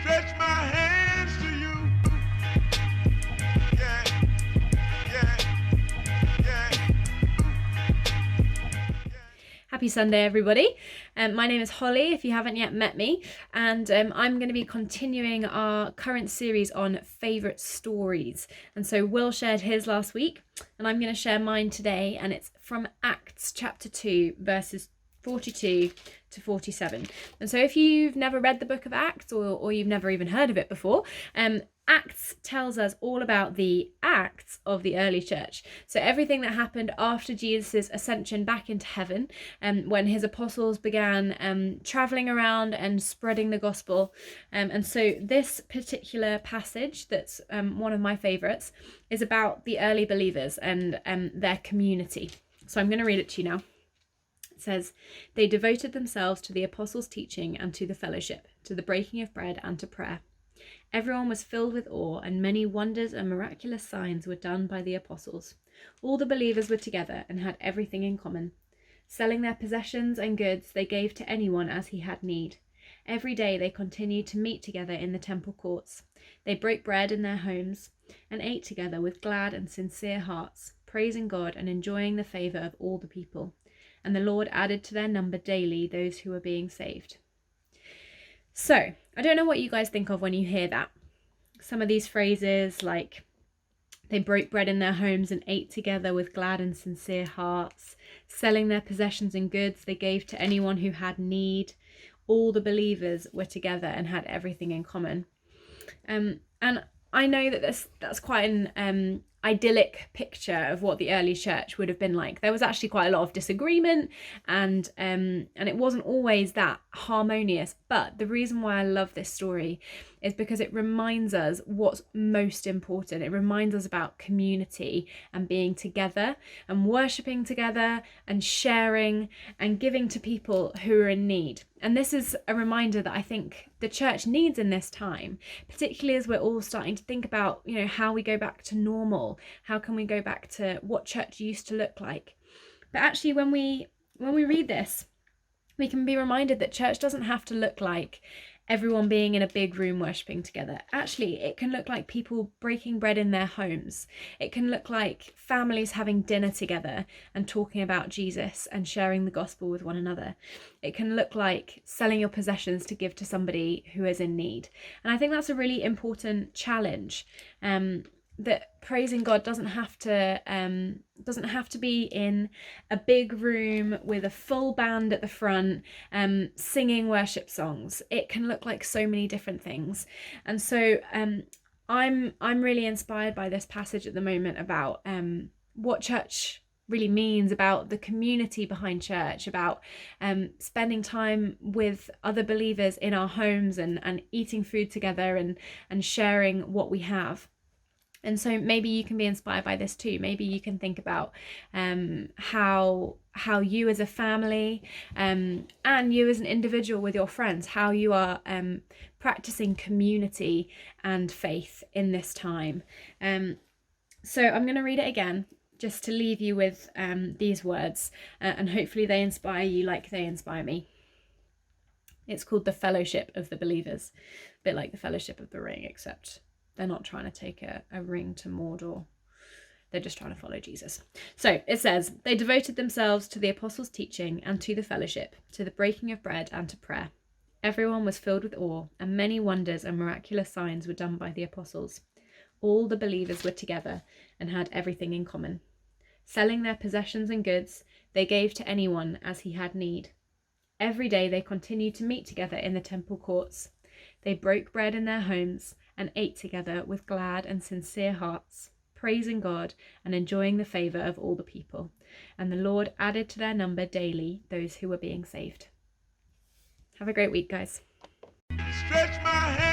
Stretch my hands to you. Yeah, yeah, yeah. Happy Sunday, everybody. My name is Holly, if you haven't yet met me, and I'm going to be continuing our current series on favourite stories. And so Will shared his last week, and I'm going to share mine today, and it's from Acts chapter 2, verses 42 to 47. And so if you've never read the book of Acts, or you've never even heard of it before, Acts tells us all about the acts of the early church. So everything that happened after Jesus' ascension back into heaven, when his apostles began traveling around and spreading the gospel. And so this particular passage, that's one of my favorites, is about the early believers and their community. So I'm going to read it to you now. It says, "They devoted themselves to the apostles' teaching and to the fellowship, to the breaking of bread and to prayer. Everyone was filled with awe, and many wonders and miraculous signs were done by the apostles. All the believers were together and had everything in common. Selling their possessions and goods, they gave to anyone as he had need. Every day they continued to meet together in the temple courts. They broke bread in their homes and ate together with glad and sincere hearts, praising God and enjoying the favour of all the people. And the Lord added to their number daily those who were being saved." So, I don't know what you guys think of when you hear that. Some of these phrases, like they broke bread in their homes and ate together with glad and sincere hearts, selling their possessions and goods they gave to anyone who had need. All the believers were together and had everything in common. And I know that that's quite an idyllic picture of what the early church would have been like. There was actually quite a lot of disagreement, and it wasn't always that harmonious. But the reason why I love this story is because it reminds us what's most important. It reminds us about community and being together and worshipping together and sharing and giving to people who are in need. And this is a reminder that I think the church needs in this time, particularly as we're all starting to think about, how we go back to normal. How can we go back to what church used to look like? But actually, when we read this, we can be reminded that church doesn't have to look like everyone being in a big room worshipping together. Actually, it can look like people breaking bread in their homes. It can look like families having dinner together and talking about Jesus and sharing the gospel with one another. It can look like selling your possessions to give to somebody who is in need. And I think that's a really important challenge. That praising God doesn't have to be in a big room with a full band at the front singing worship songs. It can look like so many different things. And so I'm really inspired by this passage at the moment about what church really means, about the community behind church, about spending time with other believers in our homes and eating food together and sharing what we have. And so maybe you can be inspired by this too. Maybe you can think about how you as a family and you as an individual with your friends, how you are practicing community and faith in this time. So I'm going to read it again, just to leave you with these words, and hopefully they inspire you like they inspire me. It's called the Fellowship of the Believers, a bit like the Fellowship of the Ring, except they're not trying to take a ring to Mordor. They're just trying to follow Jesus. So it says, "They devoted themselves to the apostles' teaching and to the fellowship, to the breaking of bread and to prayer. Everyone was filled with awe, and many wonders and miraculous signs were done by the apostles. All the believers were together and had everything in common. Selling their possessions and goods, they gave to anyone as he had need. Every day they continued to meet together in the temple courts. They broke bread in their homes and ate together with glad and sincere hearts, praising God and enjoying the favour of all the people. And the Lord added to their number daily those who were being saved." Have a great week, guys. Stretch my hand.